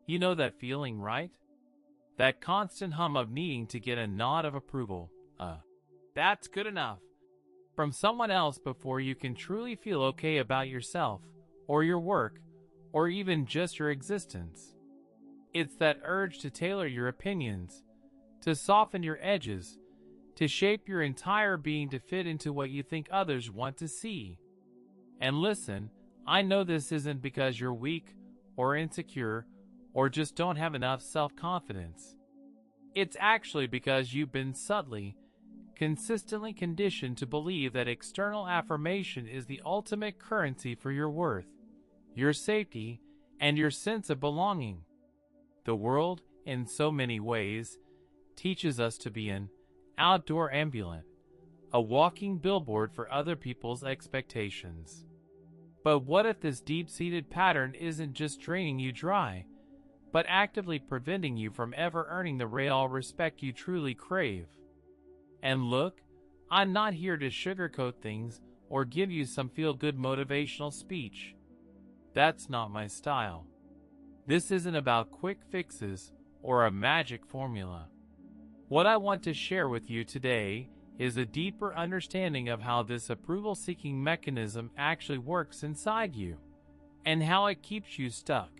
You know that feeling, right? That constant hum of needing to get a nod of approval. That's good enough from someone else before you can truly feel okay about yourself, or your work, or even just your existence. It's that urge to tailor your opinions, to soften your edges, to shape your entire being to fit into what you think others want to see. And listen, I know this isn't because you're weak or insecure or just don't have enough self-confidence. It's actually because you've been subtly, consistently conditioned to believe that external affirmation is the ultimate currency for your worth, your safety, and your sense of belonging. The world, in so many ways, teaches us to be an outdoor ambulant, a walking billboard for other people's expectations. But what if this deep-seated pattern isn't just draining you dry, but actively preventing you from ever earning the real respect you truly crave? And look, I'm not here to sugarcoat things or give you some feel-good motivational speech. That's not my style. This isn't about quick fixes or a magic formula. What I want to share with you today is a deeper understanding of how this approval-seeking mechanism actually works inside you, and how it keeps you stuck.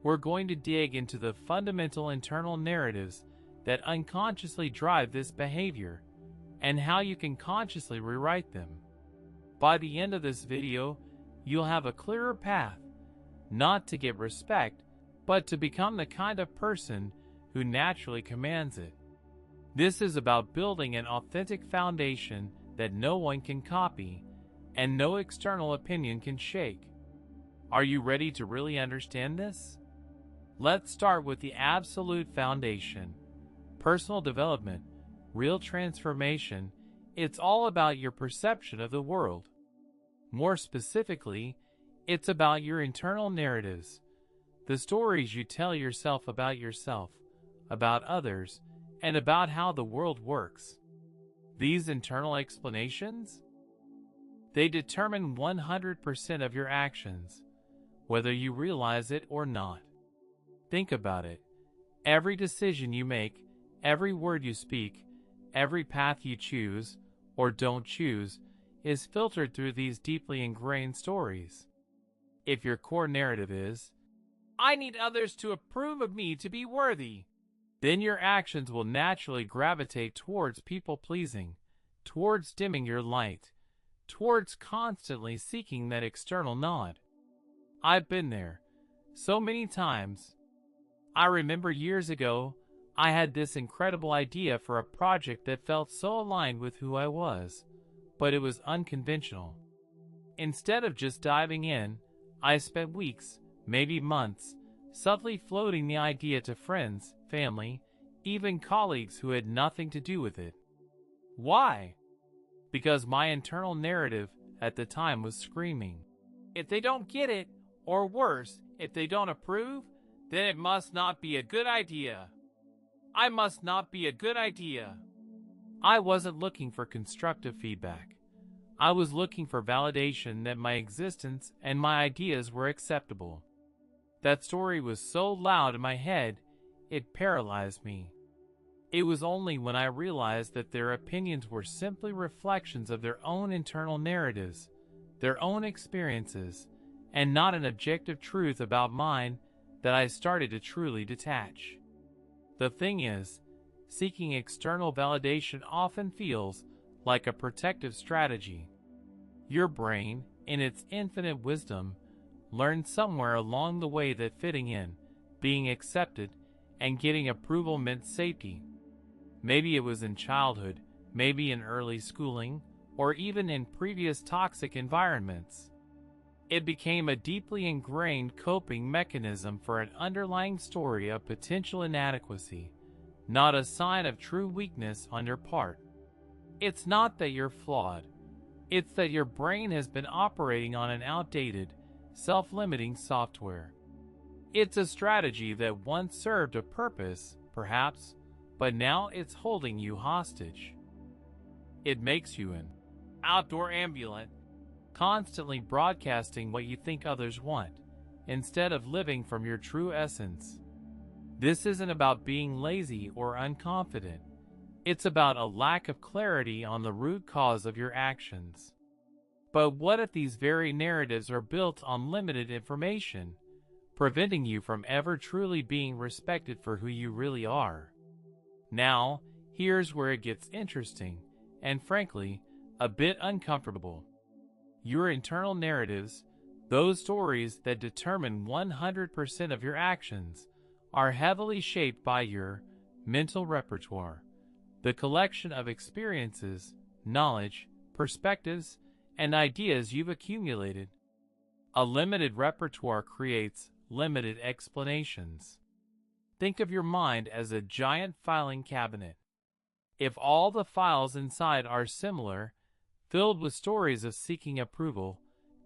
We're going to dig into the fundamental internal narratives that unconsciously drive this behavior, and how you can consciously rewrite them. By the end of this video, you'll have a clearer path, not to get respect, but to become the kind of person who naturally commands it. This is about building an authentic foundation that no one can copy, and no external opinion can shake. Are you ready to really understand this? Let's start with the absolute foundation. Personal development, real transformation, it's all about your perception of the world. More specifically, it's about your internal narratives, the stories you tell yourself, about others, and about how the world works. These internal explanations, they determine 100% of your actions, whether you realize it or not. Think about it. Every decision you make, every word you speak, every path you choose or don't choose is filtered through these deeply ingrained stories. If your core narrative is, "I need others to approve of me to be worthy," then your actions will naturally gravitate towards people-pleasing, towards dimming your light, towards constantly seeking that external nod. I've been there so many times. I remember years ago, I had this incredible idea for a project that felt so aligned with who I was, but it was unconventional. Instead of just diving in, I spent weeks, maybe months, subtly floating the idea to friends, family, even colleagues who had nothing to do with it. Why? Because my internal narrative at the time was screaming, if they don't get it, or worse, if they don't approve, then it must not be a good idea. I must not be a good idea. I wasn't looking for constructive feedback. I was looking for validation that my existence and my ideas were acceptable. That story was so loud in my head, it paralyzed me. It was only when I realized that their opinions were simply reflections of their own internal narratives, their own experiences, and not an objective truth about mine, that I started to truly detach. The thing is, seeking external validation often feels like a protective strategy. Your brain, in its infinite wisdom, learned somewhere along the way that fitting in, being accepted, and getting approval meant safety. Maybe it was in childhood, maybe in early schooling, or even in previous toxic environments. It became a deeply ingrained coping mechanism for an underlying story of potential inadequacy, not a sign of true weakness on your part. It's not that you're flawed. It's that your brain has been operating on an outdated, self-limiting software. It's a strategy that once served a purpose, perhaps, but now it's holding you hostage. It makes you an outdoor ambulant, constantly broadcasting what you think others want, instead of living from your true essence. This isn't about being lazy or unconfident. It's about a lack of clarity on the root cause of your actions. But what if these very narratives are built on limited information, preventing you from ever truly being respected for who you really are? Now, here's where it gets interesting, and frankly, a bit uncomfortable. Your internal narratives, those stories that determine 100% of your actions, are heavily shaped by your mental repertoire, the collection of experiences, knowledge, perspectives, and ideas you've accumulated. A limited repertoire creates limited explanations. Think of your mind as a giant filing cabinet. If all the files inside are similar, filled with stories of seeking approval,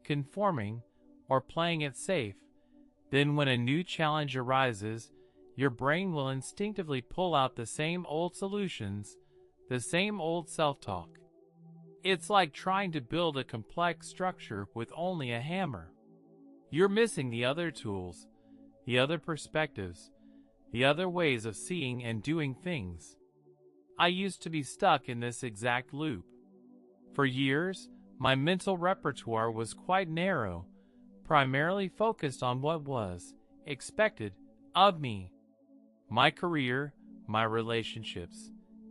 conforming, or playing it safe, then when a new challenge arises, your brain will instinctively pull out the same old solutions, the same old self-talk. It's like trying to build a complex structure with only a hammer. You're missing the other tools, the other perspectives, the other ways of seeing and doing things. I used to be stuck in this exact loop. For years, my mental repertoire was quite narrow, primarily focused on what was expected of me. My career, my relationships,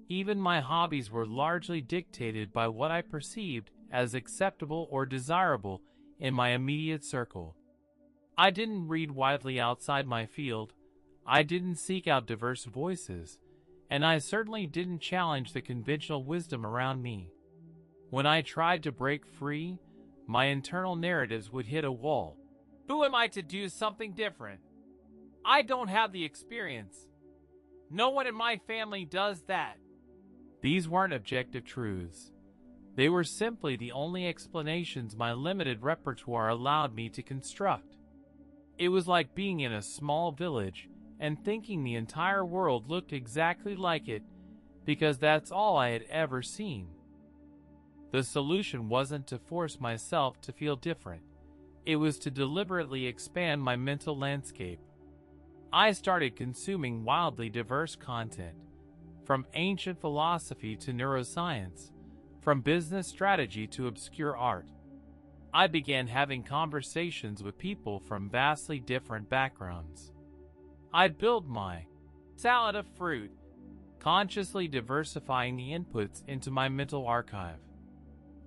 even my hobbies were largely dictated by what I perceived as acceptable or desirable in my immediate circle. I didn't read widely outside my field, I didn't seek out diverse voices, and I certainly didn't challenge the conventional wisdom around me. When I tried to break free, my internal narratives would hit a wall. Who am I to do something different? I don't have the experience. No one in my family does that. These weren't objective truths. They were simply the only explanations my limited repertoire allowed me to construct. It was like being in a small village and thinking the entire world looked exactly like it because that's all I had ever seen. The solution wasn't to force myself to feel different. It was to deliberately expand my mental landscape. I started consuming wildly diverse content, from ancient philosophy to neuroscience, from business strategy to obscure art. I began having conversations with people from vastly different backgrounds. I built my salad of fruit, consciously diversifying the inputs into my mental archive.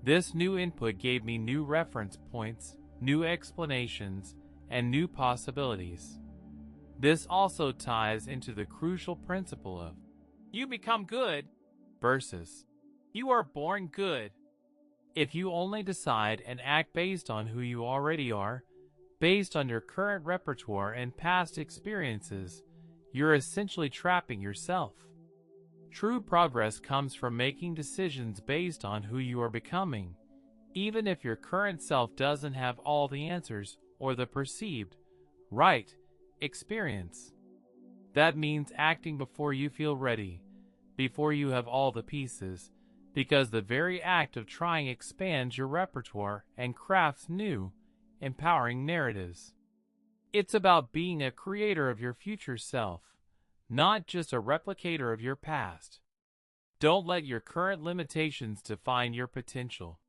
This new input gave me new reference points, new explanations, and new possibilities. This also ties into the crucial principle of you become good versus you are born good. If you only decide and act based on who you already are, based on your current repertoire and past experiences, you're essentially trapping yourself. True progress comes from making decisions based on who you are becoming, even if your current self doesn't have all the answers or the perceived right experience. That means acting before you feel ready, before you have all the pieces, because the very act of trying expands your repertoire and crafts new, empowering narratives. It's about being a creator of your future self, not just a replicator of your past. Don't let your current limitations define your potential.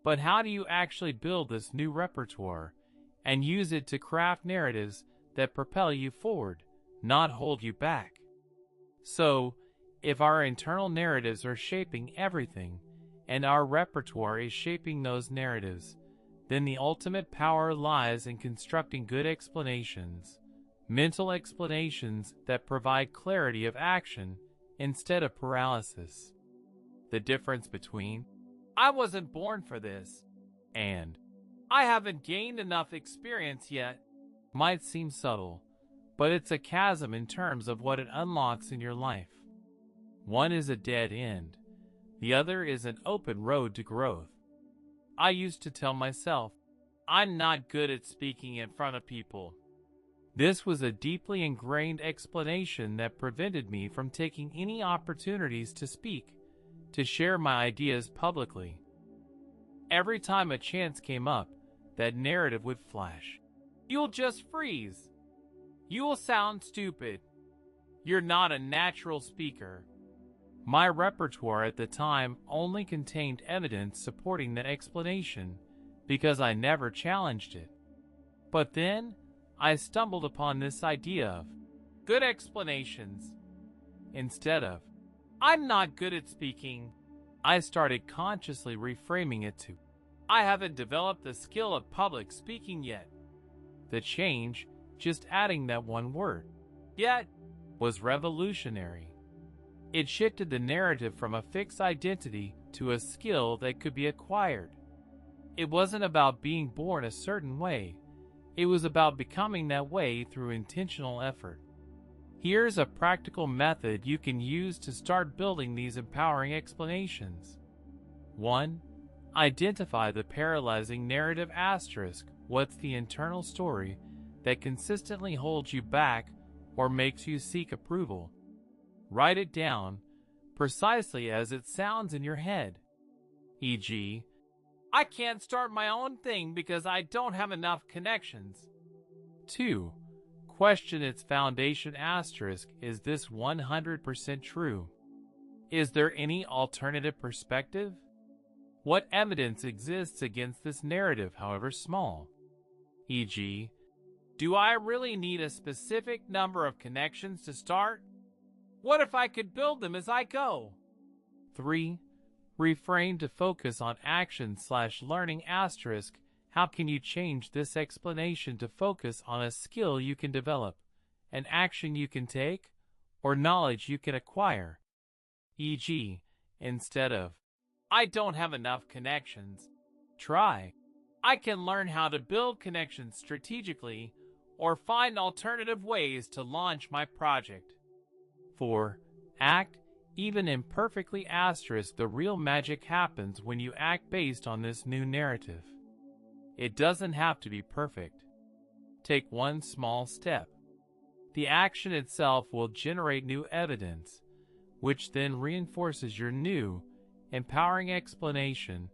But how do you actually build this new repertoire and use it to craft narratives that propel you forward, not hold you back? So, if our internal narratives are shaping everything, and our repertoire is shaping those narratives, then the ultimate power lies in constructing good explanations, mental explanations that provide clarity of action instead of paralysis. The difference between, I wasn't born for this, and I haven't gained enough experience yet, might seem subtle, but it's a chasm in terms of what it unlocks in your life. One is a dead end, the other is an open road to growth. I used to tell myself, I'm not good at speaking in front of people. This was a deeply ingrained explanation that prevented me from taking any opportunities to speak, to share my ideas publicly. Every time a chance came up, that narrative would flash. You'll just freeze. You will sound stupid. You're not a natural speaker. My repertoire at the time only contained evidence supporting the explanation because I never challenged it. But then, I stumbled upon this idea of good explanations. Instead of, I'm not good at speaking, I started consciously reframing it to, I haven't developed the skill of public speaking yet. The change, just adding that one word, yet, was revolutionary. It shifted the narrative from a fixed identity to a skill that could be acquired. It wasn't about being born a certain way. It was about becoming that way through intentional effort. Here's a practical method you can use to start building these empowering explanations. 1. Identify the paralyzing narrative asterisk. What's the internal story that consistently holds you back or makes you seek approval? Write it down precisely as it sounds in your head. E.g., I can't start my own thing because I don't have enough connections. 2. Question its foundation asterisk. Is this 100% true? Is there any alternative perspective? What evidence exists against this narrative, however small? E.g., do I really need a specific number of connections to start? What if I could build them as I go? 3. Refrain to focus on action/learning asterisk. How can you change this explanation to focus on a skill you can develop, an action you can take, or knowledge you can acquire? E.g., instead of, I don't have enough connections, try, I can learn how to build connections strategically or find alternative ways to launch my project. 4. Act, even imperfectly asterisk. The real magic happens when you act based on this new narrative. It doesn't have to be perfect. Take one small step. The action itself will generate new evidence, which then reinforces your new, empowering explanation,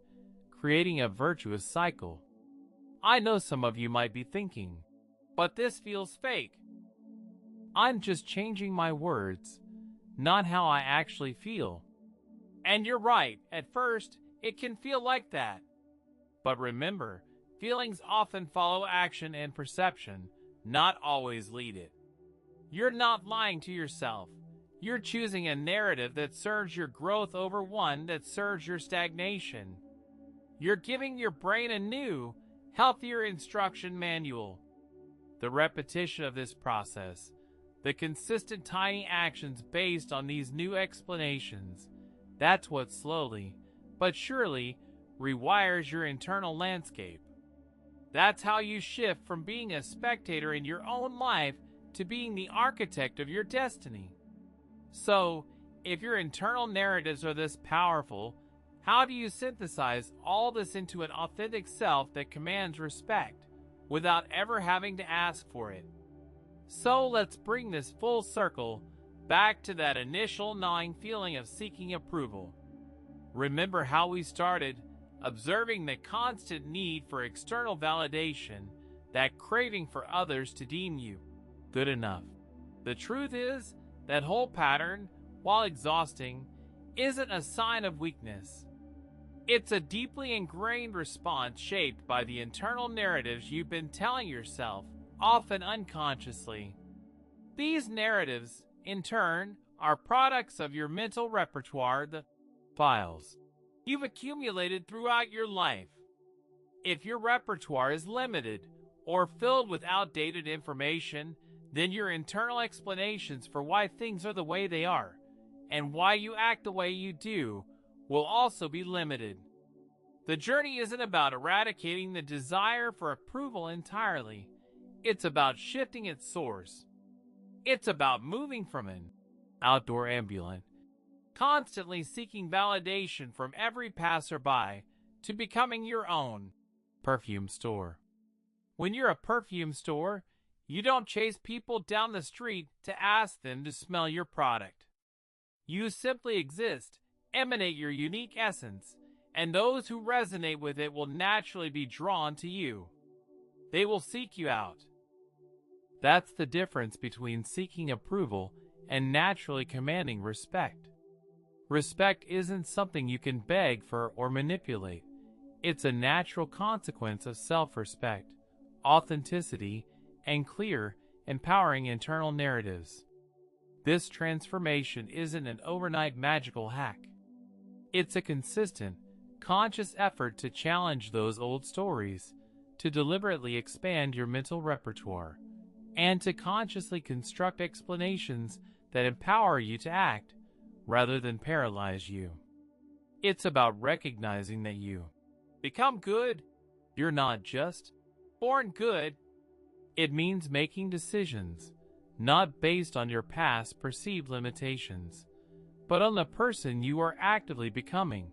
creating a virtuous cycle. I know some of you might be thinking, but this feels fake. I'm just changing my words, not how I actually feel. And you're right, at first, it can feel like that. But remember, feelings often follow action and perception, not always lead it. You're not lying to yourself. You're choosing a narrative that serves your growth over one that serves your stagnation. You're giving your brain a new, healthier instruction manual. The repetition of this process, the consistent tiny actions based on these new explanations, that's what slowly, but surely, rewires your internal landscape. That's how you shift from being a spectator in your own life to being the architect of your destiny. So, if your internal narratives are this powerful, how do you synthesize all this into an authentic self that commands respect without ever having to ask for it? So let's bring this full circle back to that initial gnawing feeling of seeking approval. Remember how we started, observing the constant need for external validation, that craving for others to deem you good enough. The truth is, that whole pattern, while exhausting, isn't a sign of weakness. It's a deeply ingrained response shaped by the internal narratives you've been telling yourself, often unconsciously. These narratives, in turn, are products of your mental repertoire, the files you've accumulated throughout your life. If your repertoire is limited or filled with outdated information, then your internal explanations for why things are the way they are and why you act the way you do will also be limited. The journey isn't about eradicating the desire for approval entirely. It's about shifting its source. It's about moving from an outdoor ambulant, constantly seeking validation from every passerby, to becoming your own perfume store. When you're a perfume store, you don't chase people down the street to ask them to smell your product. You simply exist, emanate your unique essence, and those who resonate with it will naturally be drawn to you. They will seek you out. That's the difference between seeking approval and naturally commanding respect. Respect isn't something you can beg for or manipulate. It's a natural consequence of self-respect, authenticity, and clear, empowering internal narratives. This transformation isn't an overnight magical hack. It's a consistent, conscious effort to challenge those old stories, to deliberately expand your mental repertoire, and to consciously construct explanations that empower you to act rather than paralyze you. It's about recognizing that you become good. You're not just born good. It means making decisions not based on your past perceived limitations, but on the person you are actively becoming.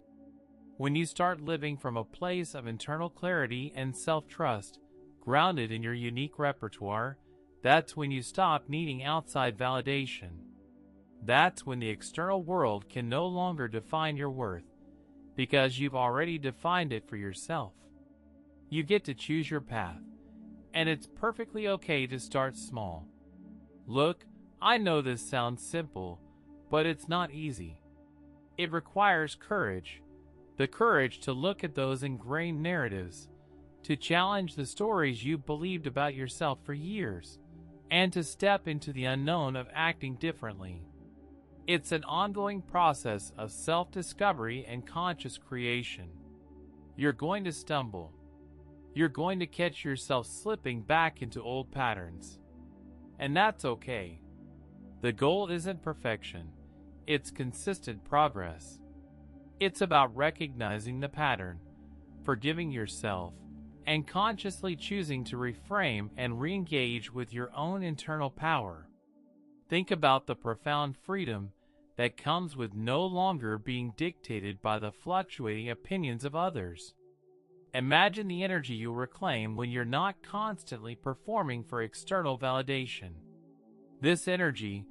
When you start living from a place of internal clarity and self-trust, grounded in your unique repertoire, that's when you stop needing outside validation. That's when the external world can no longer define your worth, because you've already defined it for yourself. You get to choose your path, and it's perfectly okay to start small. Look, I know this sounds simple, but it's not easy. It requires courage, the courage to look at those ingrained narratives, to challenge the stories you've believed about yourself for years, and to step into the unknown of acting differently. It's an ongoing process of self-discovery and conscious creation. You're going to stumble. You're going to catch yourself slipping back into old patterns. And that's okay. The goal isn't perfection. It's consistent progress. It's about recognizing the pattern, forgiving yourself, and consciously choosing to reframe and re-engage with your own internal power. Think about the profound freedom that comes with no longer being dictated by the fluctuating opinions of others. Imagine the energy you'll reclaim when you're not constantly performing for external validation. This energy,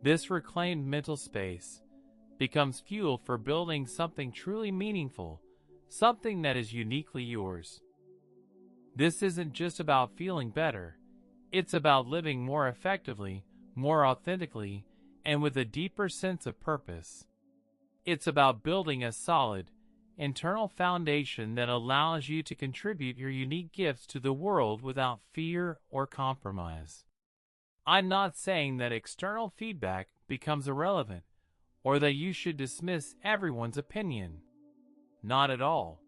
this reclaimed mental space, becomes fuel for building something truly meaningful, something that is uniquely yours. This isn't just about feeling better. It's about living more effectively, more authentically, and with a deeper sense of purpose. It's about building a solid, internal foundation that allows you to contribute your unique gifts to the world without fear or compromise. I'm not saying that external feedback becomes irrelevant, or that you should dismiss everyone's opinion. Not at all.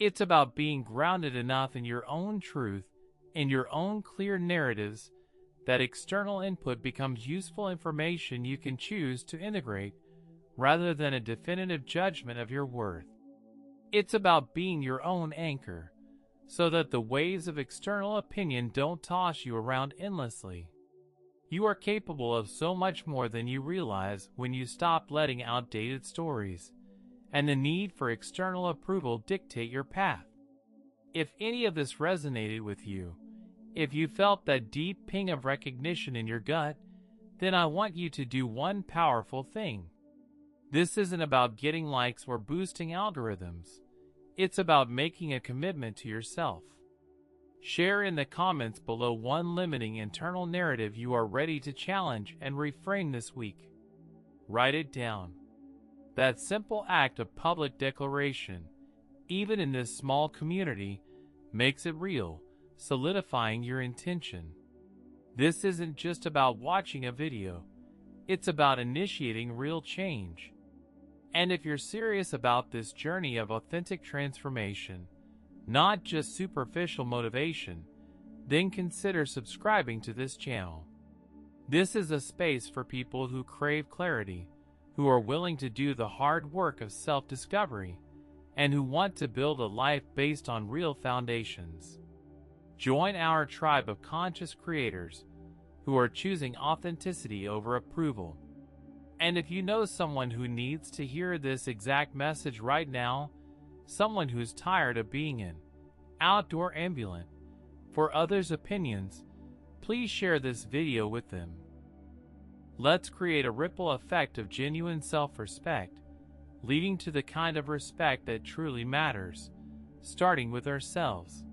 It's about being grounded enough in your own truth, in your own clear narratives, that external input becomes useful information you can choose to integrate, rather than a definitive judgment of your worth. It's about being your own anchor, so that the waves of external opinion don't toss you around endlessly. You are capable of so much more than you realize when you stop letting outdated stories and the need for external approval dictate your path. If any of this resonated with you, if you felt that deep ping of recognition in your gut, then I want you to do one powerful thing. This isn't about getting likes or boosting algorithms. It's about making a commitment to yourself. Share in the comments below one limiting internal narrative you are ready to challenge and reframe this week. Write it down. That simple act of public declaration, even in this small community, makes it real, solidifying your intention. This isn't just about watching a video. It's about initiating real change. And if you're serious about this journey of authentic transformation, not just superficial motivation, then consider subscribing to this channel. This is a space for people who crave clarity, who are willing to do the hard work of self-discovery, and who want to build a life based on real foundations. Join our tribe of conscious creators who are choosing authenticity over approval. And if you know someone who needs to hear this exact message right now, someone who's tired of being in outdoor ambulant for others' opinions, please share this video with them. Let's create a ripple effect of genuine self-respect, leading to the kind of respect that truly matters, starting with ourselves.